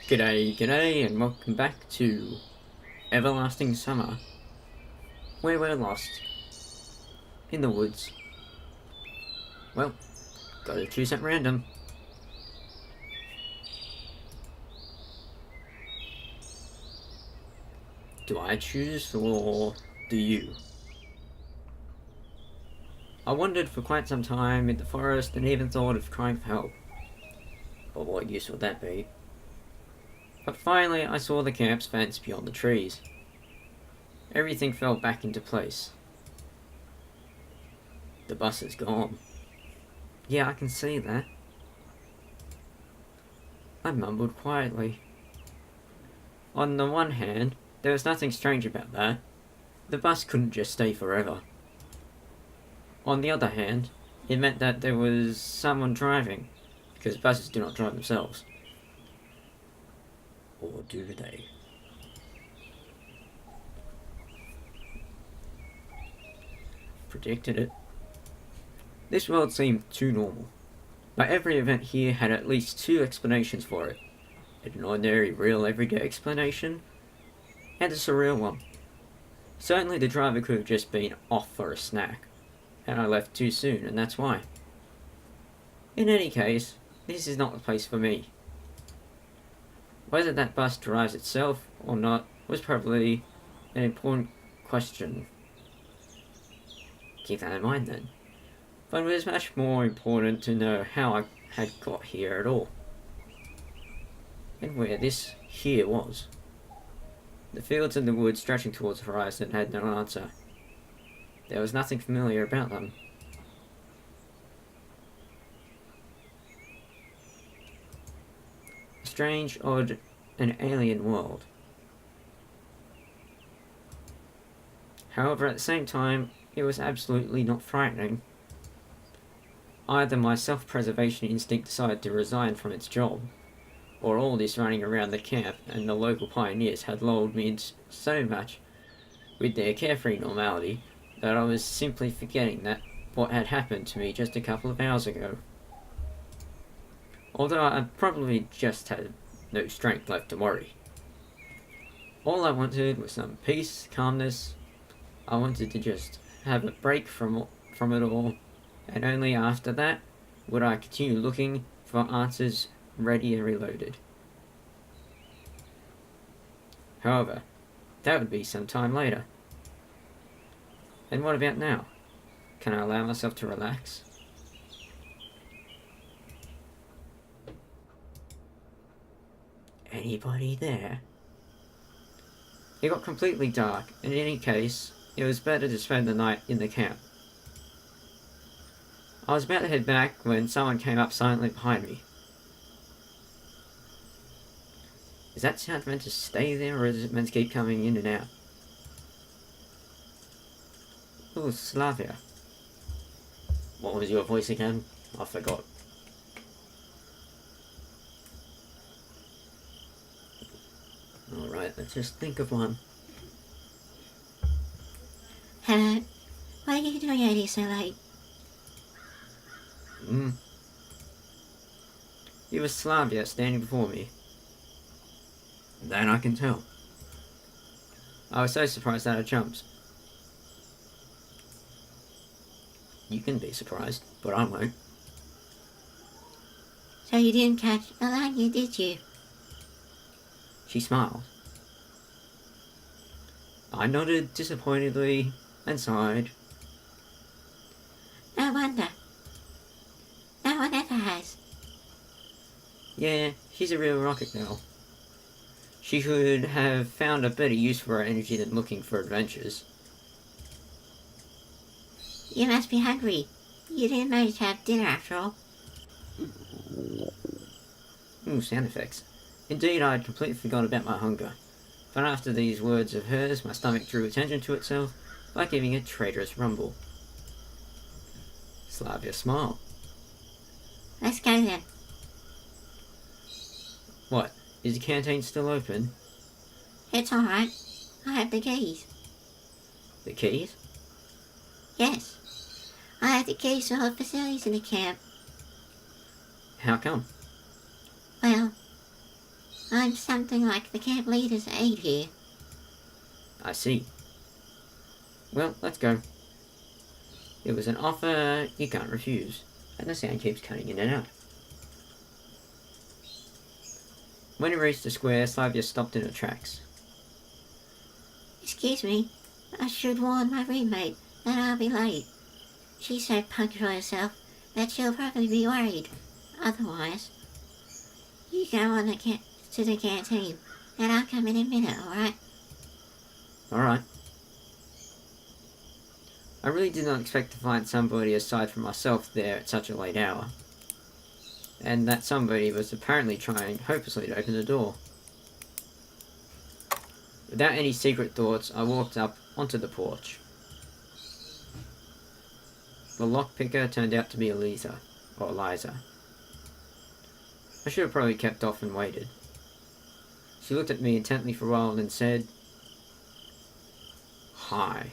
G'day, and welcome back to Everlasting Summer, where we're lost in the woods. Well, gotta choose at random. Do I choose, or do you? I wandered for quite some time in the forest and even thought of crying for help. But what use would that be? But finally I saw the camp's fence beyond the trees. Everything fell back into place. The bus is gone. Yeah, I can see that. I mumbled quietly. On the one hand, there was nothing strange about that. The bus couldn't just stay forever. On the other hand, it meant that there was someone driving, because buses do not drive themselves. Or do they? Predicted it. This world seemed too normal, but every event here had at least two explanations for it. An ordinary, real, everyday explanation, and a surreal one. Certainly the driver could have just been off for a snack, and I left too soon, and that's why. In any case, this is not the place for me. Whether that bus drives itself or not was probably an important question. Keep that in mind then. But it was much more important to know how I had got here at all. And where this here was. The fields and the woods stretching towards the horizon had no answer. There was nothing familiar about them. A strange, odd, and alien world. However, at the same time, it was absolutely not frightening. Either my self-preservation instinct decided to resign from its job, or all this running around the camp and the local pioneers had lulled me in so much with their carefree normality that I was simply forgetting that what had happened to me just a couple of hours ago. Although I probably just had no strength left to worry. All I wanted was some peace, calmness. I wanted to just have a break from it all, and only after that would I continue looking for answers ready and reloaded. However, that would be some time later. And what about now? Can I allow myself to relax? Anybody there? It got completely dark, and in any case, it was better to spend the night in the camp. I was about to head back when someone came up silently behind me. Is that sound meant to stay there, or is it meant to keep coming in and out? Oh, Slavia. What was your voice again? I forgot. Alright, let's just think of one. Hello. What are you doing out here so late? It was Slavia standing before me. That I can tell. I was so surprised that I jumped. You can be surprised, but I won't. So you didn't catch Alanya, did you? She smiled. I nodded disappointedly and sighed. No wonder. No one ever has. Yeah, she's a real rocket girl. She could have found a better use for her energy than looking for adventures. You must be hungry. You didn't manage to have dinner after all. Ooh, sound effects. Indeed, I had completely forgotten about my hunger. But after these words of hers, my stomach drew attention to itself by giving a traitorous rumble. Slavia smiled. Let's go then. What? Is the canteen still open? It's alright. I have the keys. The keys? Yes. I have the keys to all the facilities in the camp. How come? Well, I'm something like the camp leader's aide here. I see. Well, let's go. It was an offer you can't refuse, and the sound keeps cutting in and out. When we reached the square, Slavia stopped in her tracks. Excuse me, I should warn my roommate that I'll be late. She's so punctual herself that she'll probably be worried. Otherwise, you go on to the canteen, and I'll come in a minute, alright? Alright. I really did not expect to find somebody aside from myself there at such a late hour. And that somebody was apparently trying hopelessly to open the door. Without any secret thoughts, I walked up onto the porch. The lockpicker turned out to be Eliza. I should have probably kept off and waited. She looked at me intently for a while and said, "Hi."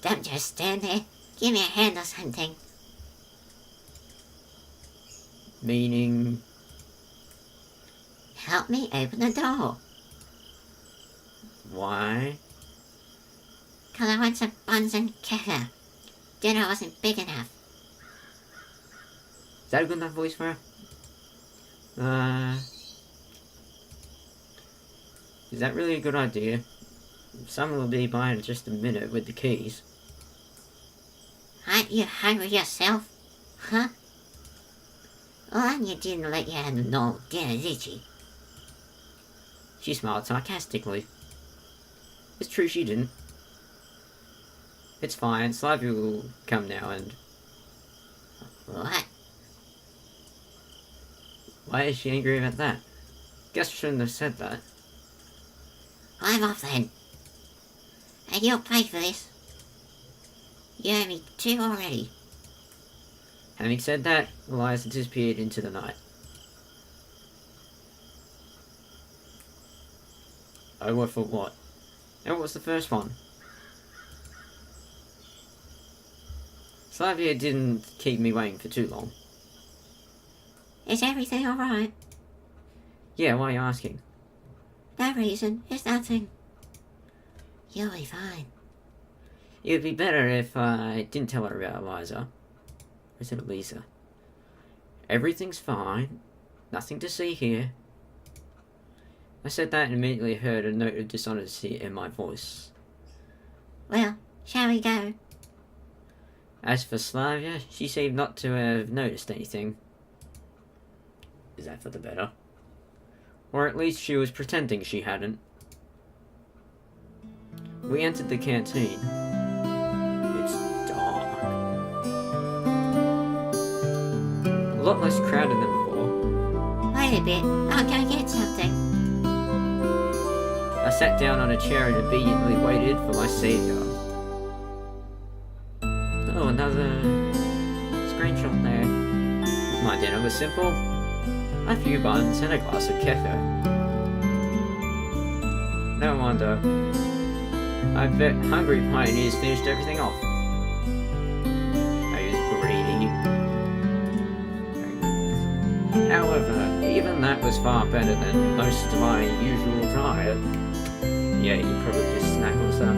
Don't just stand there. Give me a hand or something. Meaning? Help me open the door. Why? 'Cause I want some buns and kefir. Dinner wasn't big enough. Is that a good enough voice for her? Is that really a good idea? Someone will be by in just a minute with the keys. Aren't you hungry yourself? Huh? Well, Anya didn't let you have no dinner, did she? She smiled sarcastically. It's true she didn't. It's fine, Slavia will come now and... What? Why is she angry about that? Guess I shouldn't have said that. I'm off then. And you'll pay for this. You owe me 2 already. Having said that, Eliza disappeared into the night. Oh, what for what? And what was the first one? Slavia didn't keep me waiting for too long. Is everything alright? Yeah, why are you asking? No reason. It's nothing. You'll be fine. It would be better if I didn't tell her about Eliza. Or is it Eliza? Everything's fine. Nothing to see here. I said that and immediately heard a note of dishonesty in my voice. Well, shall we go? As for Slavia, she seemed not to have noticed anything. Is that for the better? Or at least she was pretending she hadn't. We entered the canteen. It's dark. A lot less crowded than before. Wait a bit. I'll go get something. I sat down on a chair and obediently waited for my savior. Oh, another screenshot there. My dinner was simple. A few buns and a glass of kefir. No wonder. I bet hungry pioneers finished everything off. I was greedy. However, even that was far better than most of my usual diet. Yeah, you probably just snack on stuff.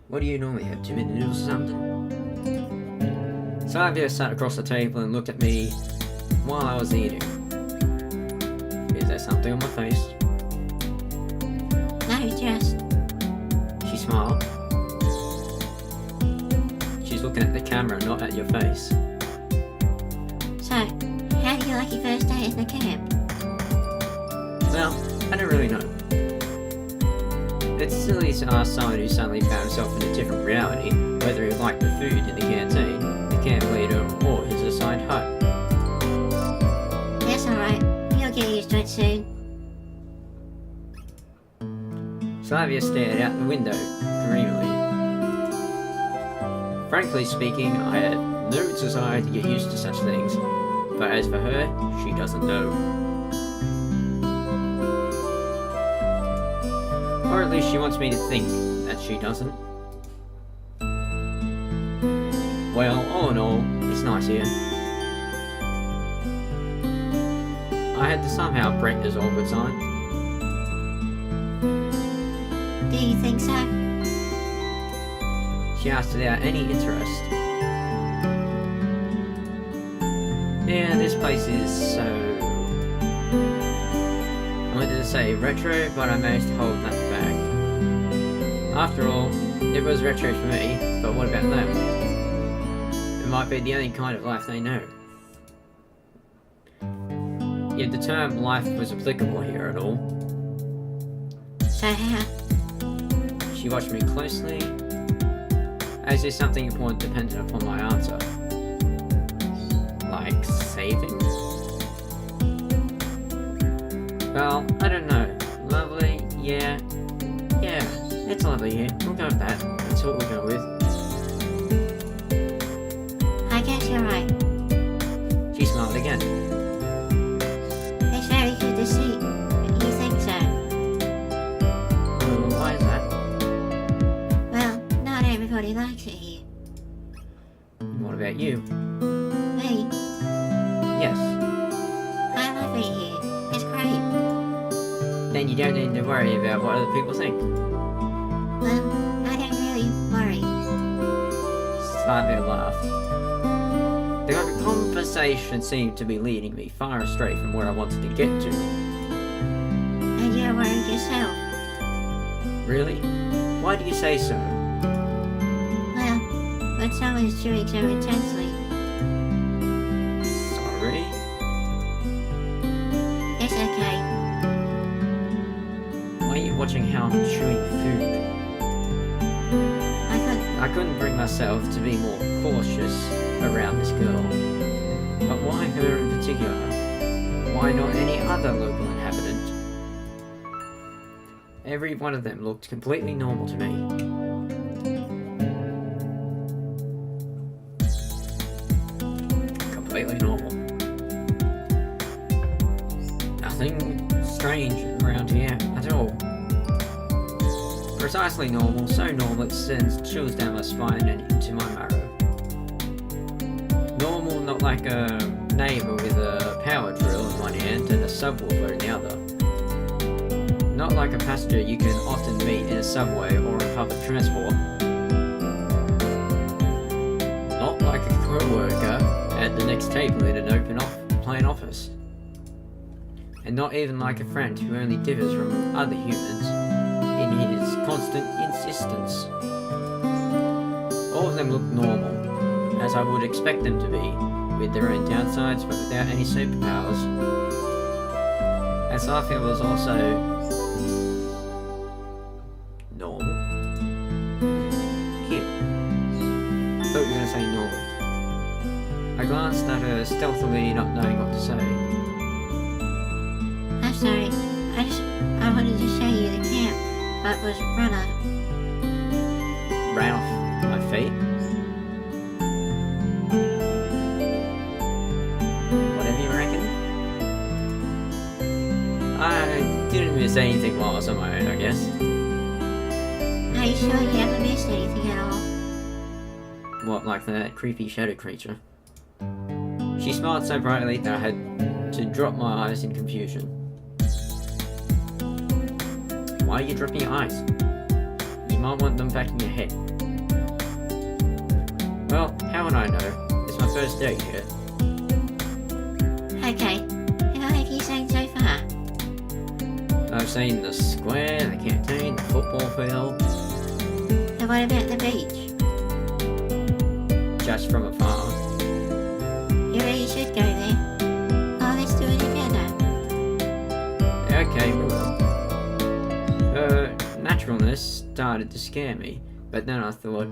What do you normally have, 2-minute noodles or something? Slavia sat across the table and looked at me while I was eating. Is there something on my face? No, just... She smiled. She's looking at the camera, not at your face. So, how do you like your first day in the camp? Well, I don't really know. It's silly to ask someone who suddenly found himself in a different reality whether he liked the food in the canteen, the camp leader, or his assigned hut. That's alright. You'll get used to it soon. Slavia stared out the window, dreamily. Frankly speaking, I had no desire to get used to such things, but as for her, she doesn't know. Or at least she wants me to think that she doesn't. Well, all in all, it's nice here. I had to somehow break this awkward sign. Do you think so? She asked without any interest. Yeah, this place is so... I wanted to say retro, but I managed to hold that back. After all, it was retro for me, but what about them? It might be the only kind of life they know. If the term life was applicable here at all. So how? She watched me closely, as if something important depended upon my answer. Like saving? Well, I don't know. Lovely, yeah. Yeah, it's lovely here. We'll go with that. That's what we'll go with. I guess you're right. She smiled again. It's very good to see. You think so? Why is that? Well, not everybody likes it here. What about you? Me? Yes. I love it here. It's great. Then you don't need to worry about what other people think. Well, I don't really worry. Slightly laughed. The conversation seemed to be leading me far astray from where I wanted to get to. And you're worried yourself. Really? Why do you say so? Well, when someone's chewing so intensely, Sorry? it's okay. Why are you watching how I'm chewing food? I couldn't bring myself to be more cautious around this girl. But why her in particular? Why not any other local inhabitant? Every one of them looked completely normal to me. Completely normal. Nothing strange around here at all. Precisely normal, so normal it sends chills down my spine and into my marrow. Normal, not like a neighbour with a power drill in one hand and a subwoofer in the other. Not like a passenger you can often meet in a subway or on public transport. Not like a co-worker at the next table in an open plan office. And not even like a friend who only differs from other humans in his constant insistence. All of them look normal, as I would expect them to be, with their own downsides but without any superpowers. As Safia was also normal. Cute. Thought you were going to say normal. I glanced at her stealthily, not knowing what to say. I'm sorry. I wanted to show you the camp, but was run out. Ran off my feet. Whatever you reckon. I didn't miss anything while I was on my own, I guess. Are you sure you haven't missed anything at all? What, like that creepy shadow creature? She smiled so brightly that I had to drop my eyes in confusion. Why are you dropping your eyes? You might want them back in your head. Well, how would I know? It's my first day here. Okay. How have you seen so far? I've seen the square, the canteen, the football field. And what about the beach? Just from afar. You really should go there. Oh, let's do it together. Okay, we will. Her naturalness started to scare me, but then I thought,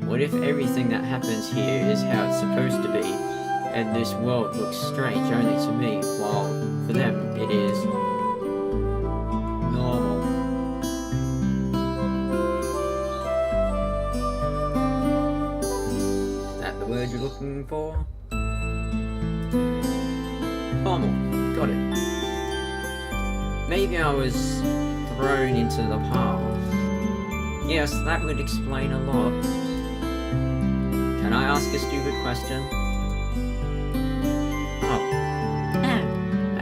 what if everything that happens here is how it's supposed to be, and this world looks strange only to me, while for them it is normal. Is that the word you're looking for? Normal. Got it. Maybe I was thrown into the past. Yes, that would explain a lot. Can Can I ask a stupid question? Oh, No.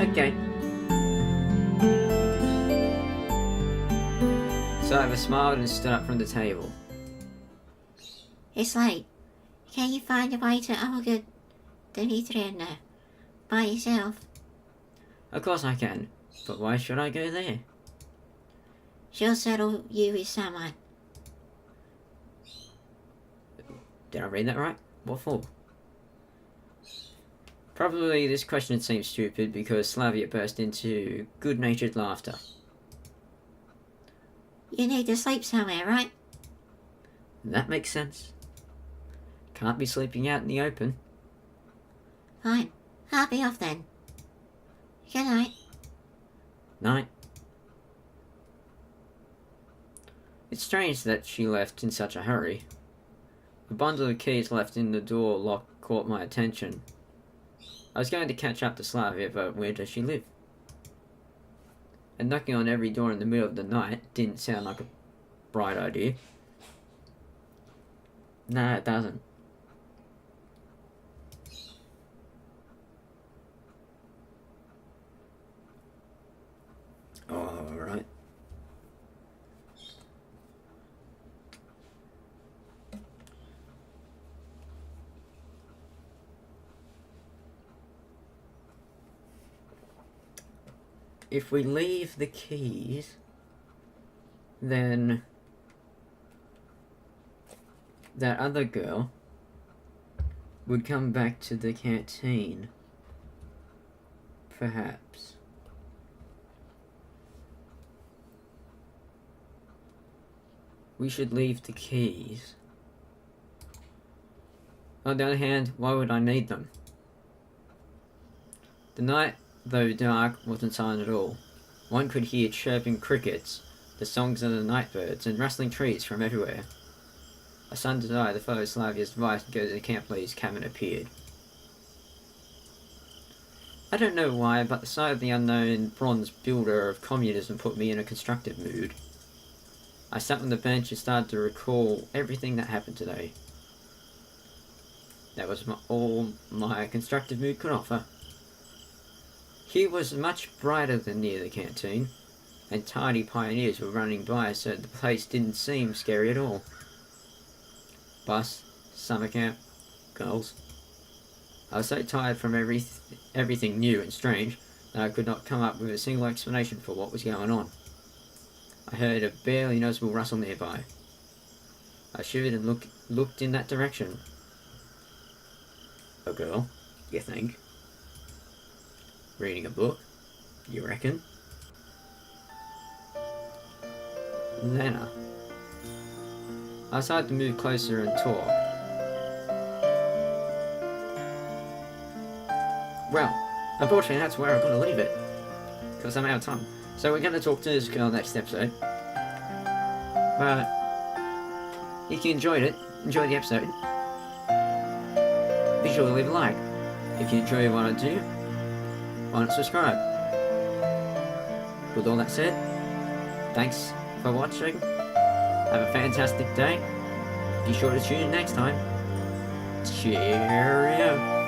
okay. Sliver smiled and stood up from the table. It's late. Can you find a way to Olga Dmitrievna by yourself? Of course I can, but why should I go there? She'll settle you with someone. Did I read that right? What for? Probably this question seems stupid because Slavia burst into good-natured laughter. You need to sleep somewhere, right? That makes sense. Can't be sleeping out in the open. Fine. I'll be off then. Good night. Night. It's strange that she left in such a hurry. A bundle of keys left in the door lock caught my attention. I was going to catch up to Slavia, but where does she live? And knocking on every door in the middle of the night didn't sound like a bright idea. No, it doesn't. Alright. If we leave the keys, then that other girl would come back to the canteen. Perhaps. We should leave the keys. On the other hand, why would I need them? The night, though dark, wasn't silent at all. One could hear chirping crickets, the songs of the night birds, and rustling trees from everywhere. A sudden desire to follow Slavia's advice and go to the camp leader's cabin appeared. I don't know why, but the sight of the unknown bronze builder of communism put me in a constructive mood. I sat on the bench and started to recall everything that happened today. That was all my constructive mood could offer. Here was much brighter than near the canteen, and tidy pioneers were running by so the place didn't seem scary at all. Bus, summer camp, girls. I was so tired from everything new and strange that I could not come up with a single explanation for what was going on. I heard a barely noticeable rustle nearby. I shivered and looked in that direction. A girl, you think? Reading a book, you reckon? Lena. I decided to move closer and talk. Well, unfortunately that's where I've got to leave it, because I'm out of time. So we're going to talk to this girl next episode. But if you enjoyed the episode, be sure to leave a like. If you enjoy what I do, why not subscribe? With all that said, thanks for watching. Have a fantastic day. Be sure to tune in next time. Cheerio.